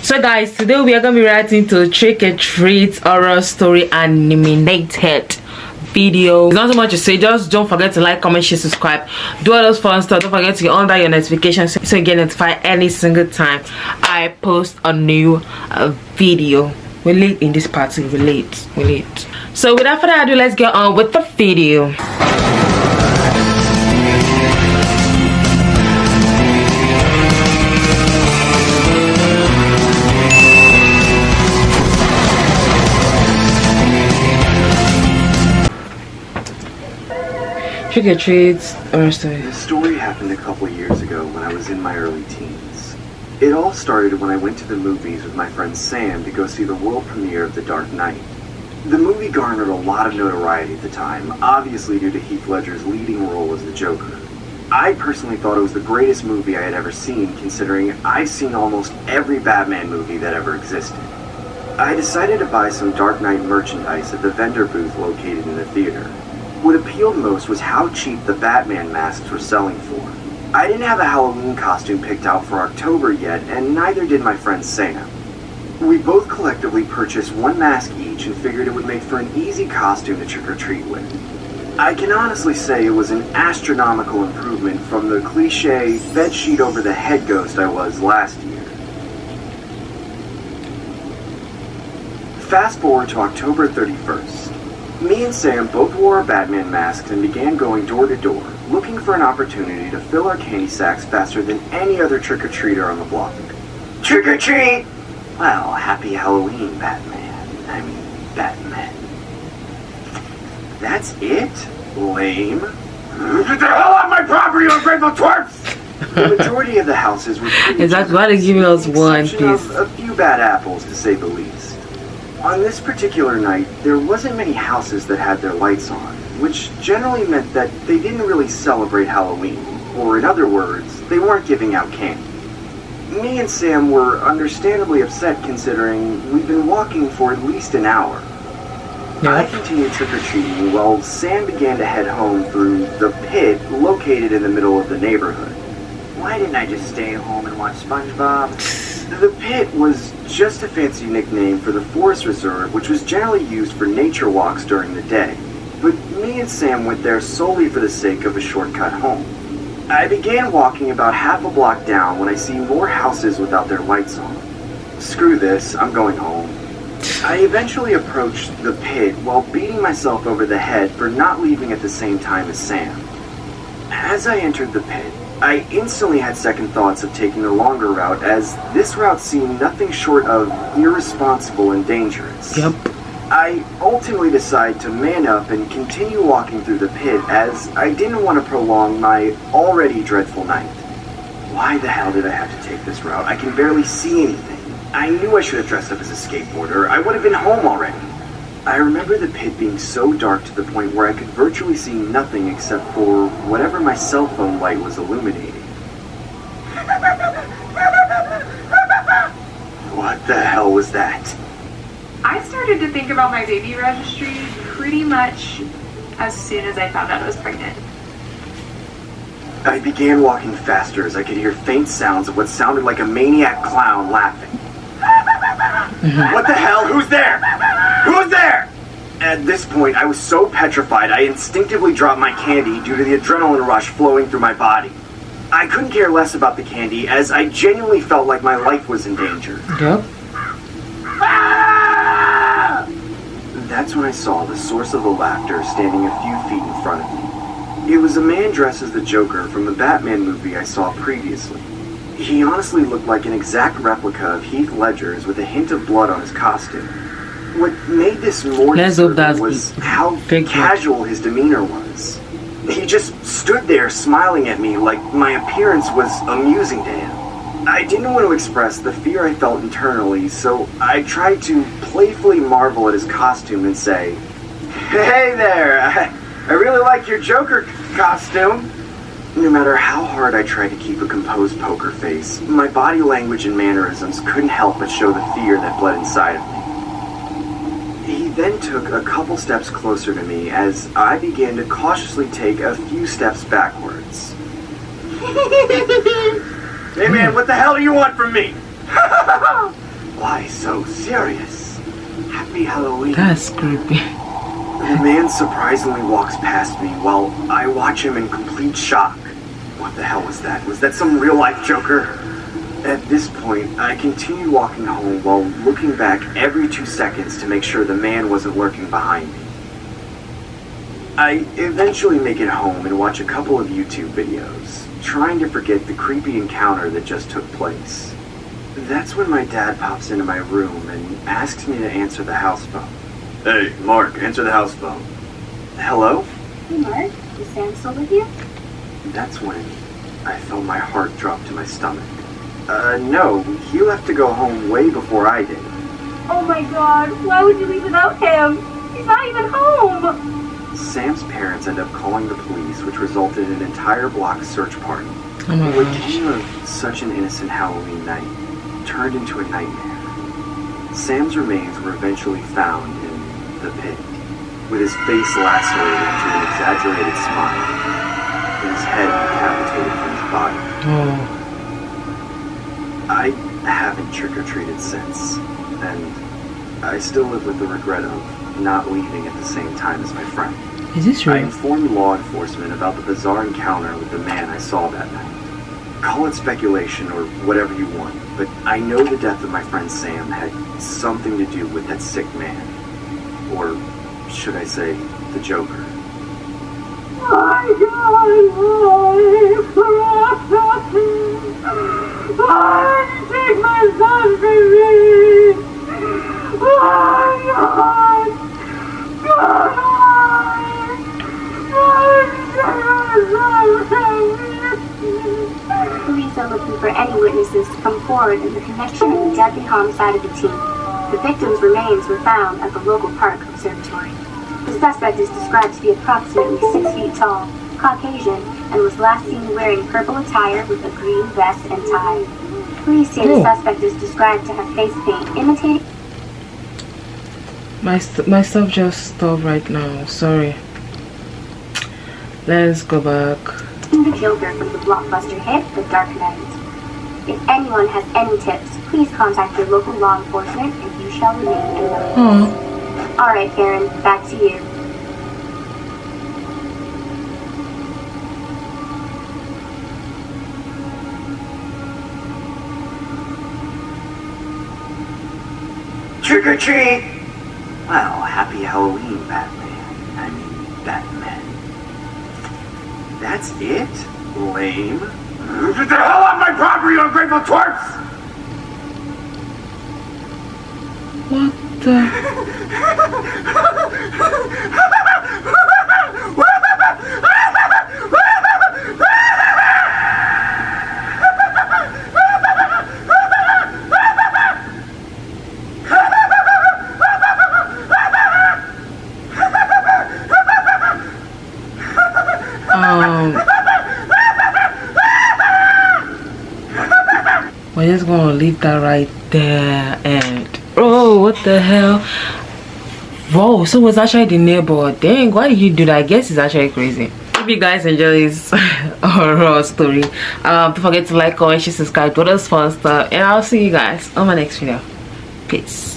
So guys, today we are going to be reacting to Trick or Treat horror story animated video. There's not so much to say, just don't forget to like, comment, share, subscribe, do all those fun stuff. Don't forget to get on that your notifications so you get notified any single time I post a new video. We're late in this party, we're late. So without further ado, let's get on with the video. Trick or Treat horror story. The story happened a couple of years ago when I was in my early teens. It all started when I went to the movies with my friend Sam to go see the world premiere of The Dark Knight. The movie garnered a lot of notoriety at the time, obviously due to Heath Ledger's leading role as the Joker. I personally thought it was the greatest movie I had ever seen, considering I've seen almost every Batman movie that ever existed. I decided to buy some Dark Knight merchandise at the vendor booth located in the theater. What appealed most was how cheap the Batman masks were selling for. I didn't have a Halloween costume picked out for October yet, and neither did my friend Sam. We both collectively purchased one mask each and figured it would make for an easy costume to trick-or-treat with. I can honestly say it was an astronomical improvement from the cliche bedsheet over the head ghost I was last year. Fast forward to October 31st. Me and Sam both wore our Batman masks and began going door to door, looking for an opportunity to fill our candy sacks faster than any other trick-or-treater on the block. Trick-or-treat! Well, happy Halloween, Batman. That's it? Lame. Get the hell out of my property, you ungrateful twerps! The majority of the houses were pretty exactly why they give us one piece. A few bad apples, to say the least. On this particular night, there wasn't many houses that had their lights on, which generally meant that they didn't really celebrate Halloween, or in other words, they weren't giving out candy. Me and Sam were understandably upset considering we'd been walking for at least an hour. Yep. I continued trick-or-treating while Sam began to head home through the pit located in the middle of the neighborhood. Why didn't I just stay home and watch SpongeBob? The pit was just a fancy nickname for the forest reserve, which was generally used for nature walks during the day. But me and Sam went there solely for the sake of a shortcut home. I began walking about half a block down when I see more houses without their lights on. Screw this, I'm going home. I eventually approached the pit while beating myself over the head for not leaving at the same time as Sam. As I entered the pit, I instantly had second thoughts of taking the longer route, as this route seemed nothing short of irresponsible and dangerous. Yep. I ultimately decided to man up and continue walking through the pit, as I didn't want to prolong my already dreadful night. Why the hell did I have to take this route? I can barely see anything. I knew I should have dressed up as a skateboarder. I would have been home already. I remember the pit being so dark to the point where I could virtually see nothing except for whatever my cell phone light was illuminating. What the hell was that? I started to think about my baby registry pretty much as soon as I found out I was pregnant. I began walking faster as I could hear faint sounds of what sounded like a maniac clown laughing. What the hell? Who's there? Who's there? At this point, I was so petrified I instinctively dropped my candy due to the adrenaline rush flowing through my body. I couldn't care less about the candy, as I genuinely felt like my life was in danger. Yep. Ah! That's when I saw the source of the laughter standing a few feet in front of me. It was a man dressed as the Joker from the Batman movie I saw previously. He honestly looked like an exact replica of Heath Ledger's with a hint of blood on his costume. What made this more disturbing was how casual his demeanor was. He just stood there smiling at me like my appearance was amusing to him. I didn't want to express the fear I felt internally, so I tried to playfully marvel at his costume and say, "Hey there, I really like your Joker costume." No matter how hard I tried to keep a composed poker face, my body language and mannerisms couldn't help but show the fear that bled inside of me. He then took a couple steps closer to me as I began to cautiously take a few steps backwards. Hey man, what the hell do you want from me? serious. Happy Halloween. That's creepy. The man surprisingly walks past me while I watch him in complete shock. What the hell was that? Was that some real-life Joker? At this point, I continued walking home while looking back every 2 seconds to make sure the man wasn't lurking behind me. I eventually make it home and watch a couple of YouTube videos, trying to forget the creepy encounter that just took place. That's when my dad pops into my room and asks me to answer the house phone. Hey, Mark, answer the house phone. Hello? Hey, Mark. Is Sam still with you? That's when I felt my heart drop to my stomach. No, he left to go home way before I did. Oh my god, why would you leave without him? He's not even home! Sam's parents end up calling the police, which resulted in an entire block search party. Oh my What gosh. came of such an innocent Halloween night turned into a nightmare. Sam's remains were eventually found in the pit, with his face lacerated into an exaggerated smile, and his head decapitated from his body. Oh. I haven't trick-or-treated since, and I still live with the regret of not leaving at the same time as my friend. Is this I real? informed law enforcement about the bizarre encounter with the man I saw that night. Call it speculation or whatever you want, but I know the death of my friend Sam had something to do with that sick man. Or should I say, the Joker. My God, take my son from me! Oh God! Police are looking for any witnesses to come forward in the connection of the deadly homicide of the teen. The victim's remains were found at the local park observatory. The suspect is described to be approximately 6 feet tall, Caucasian, and was last seen wearing purple attire with a green vest and tie. Police say the suspect is described to have face paint imitating... My stuff just stopped right now. Sorry. Let's go back. the Joker from the blockbuster hit The Dark Knight. If anyone has any tips, please contact your local law enforcement and you shall remain anonymous. Alright, Karen, back to you. Trick or treat! Well, happy Halloween, Batman. I mean, Batman. That's it? Lame. Get the hell off my property, you ungrateful twerps! What the? We're just gonna leave that right there. And oh, what the hell? Whoa, so was actually the neighbor. Dang, why did you do that? I guess it's actually crazy. If you guys enjoy this horror story, don't forget to like, comment, share, subscribe, do all those fun stuff, and I'll see you guys on my next video. Peace.